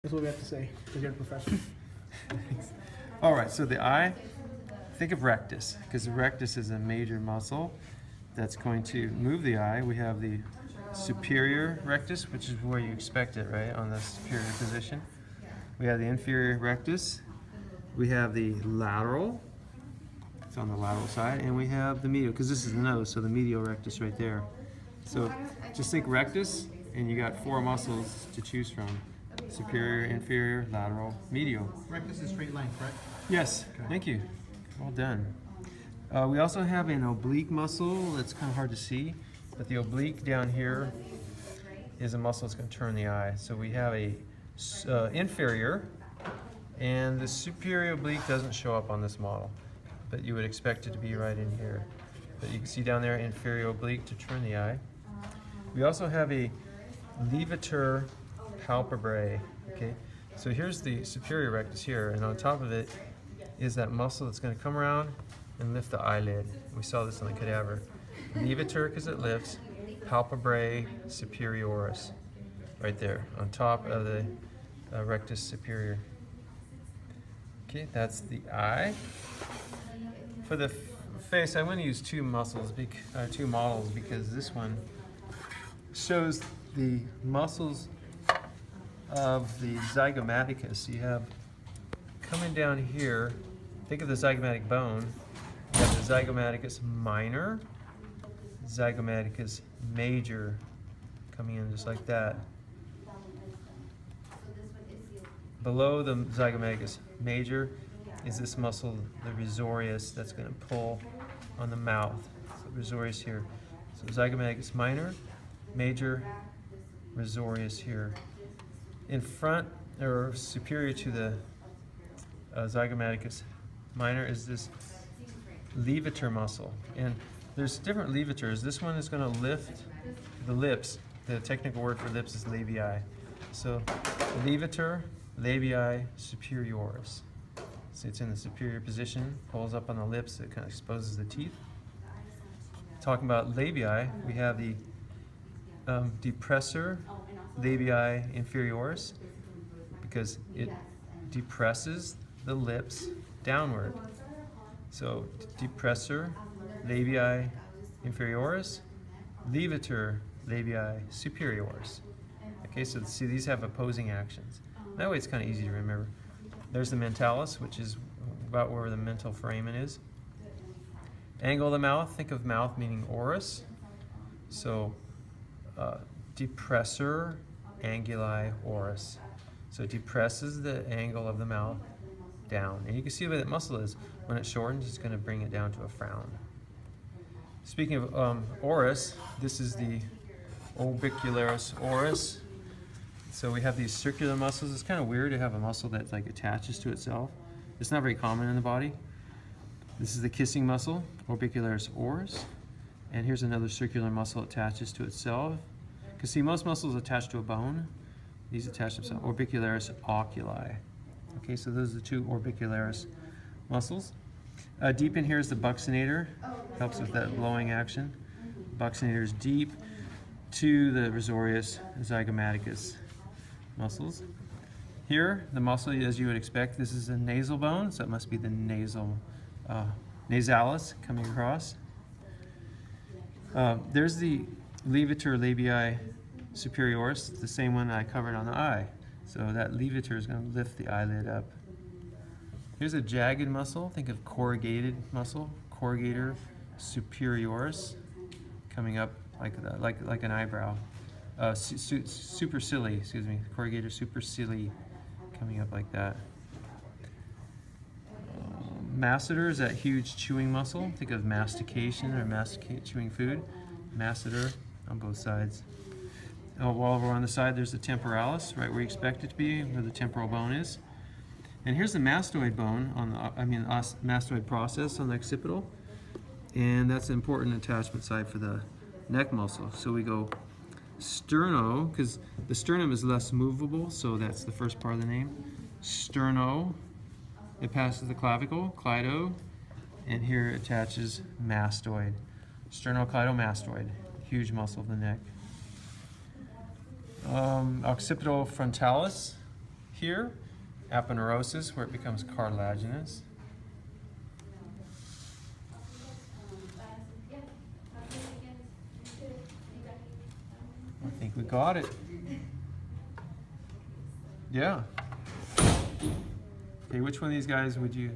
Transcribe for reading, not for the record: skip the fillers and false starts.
That's what we have to say, because you're a professional. All right, so the eye, think of rectus, because the rectus is a major muscle that's going to move the eye. We have the superior rectus, which is where you expect it, right, on the superior position. We have the inferior rectus. We have the lateral, it's on the lateral side, and we have the medial, because this is the nose, so the medial rectus right there. So just think rectus, and you got four muscles to choose from. Superior, inferior, lateral, medial. Rectus is straight line, correct? Yes, Okay. thank you. Well done. We also have an oblique muscle that's kind of hard to see, but the oblique down here is a muscle that's going to turn the eye. So we have a inferior, and the superior oblique doesn't show up on this model, but you would expect it to be right in here. But you can see down there inferior oblique to turn the eye. We also have a levator palpebrae. Okay, so here's the superior rectus here, and on top of it is that muscle that's going to come around and lift the eyelid. We saw this on the cadaver. Levator because it lifts, palpebrae superioris, right there on top of the rectus superior. Okay, that's the eye. For the face, I'm going to use two models because this one shows the muscles of the zygomaticus. You have coming down here, think of the zygomatic bone, you have the zygomaticus minor, zygomaticus major, coming in just like that. Below the zygomaticus major is this muscle, the risorius, that's going to pull on the mouth. So risorius here. So zygomaticus minor, major, risorius here. In front, or superior to the zygomaticus minor, is this levator muscle. And there's different levators. This one is going to lift the lips. The technical word for lips is labii. So levator, labii superioris. So it's in the superior position, pulls up on the lips, it kind of exposes the teeth. Talking about labii, we have the depressor labii inferioris, because it depresses the lips downward. So depressor labii inferioris, levator labii superioris. Okay, so see, these have opposing actions. That way it's kind of easy to remember. There's the mentalis, which is about where the mental foramen is. Angle of the mouth, think of mouth meaning oris. So depressor anguli oris. So it depresses the angle of the mouth down. And you can see where that muscle is. When it shortens, it's going to bring it down to a frown. Speaking of oris, this is the orbicularis oris. So we have these circular muscles. It's kind of weird to have a muscle that like attaches to itself. It's not very common in the body. This is the kissing muscle, orbicularis oris. And here's another circular muscle attaches to itself. Because see, most muscles attach to a bone. These attach themselves. Orbicularis oculi. Okay, so those are the two orbicularis muscles. Deep in here is the buccinator. Helps with that blowing action. Buccinator is deep to the risorius zygomaticus muscles. Here, the muscle, as you would expect, this is a nasal bone, so it must be the nasal nasalis coming across. There's the levator labii superioris, the same one I covered on the eye. So that levator is going to lift the eyelid up. Here's a jagged muscle. Think of corrugated muscle, corrugator superioris, coming up like that, like an eyebrow. Supercilii, excuse me, corrugator supercilii, coming up like that. Masseter is that huge chewing muscle. Think of mastication or chewing food. Masseter on both sides. While we're on the side, there's the temporalis, right where you expect it to be, where the temporal bone is. And here's the mastoid bone on the, mastoid process on the occipital, and that's an important attachment site for the neck muscle. So we go sterno, because the sternum is less movable, so that's the first part of the name. Sterno. It passes the clavicle, clido, and here it attaches mastoid. Sternocleidomastoid, huge muscle of the neck. Occipital frontalis. here, aponeurosis, where it becomes cartilaginous. I think we got it. Yeah. Okay, which one of these guys would you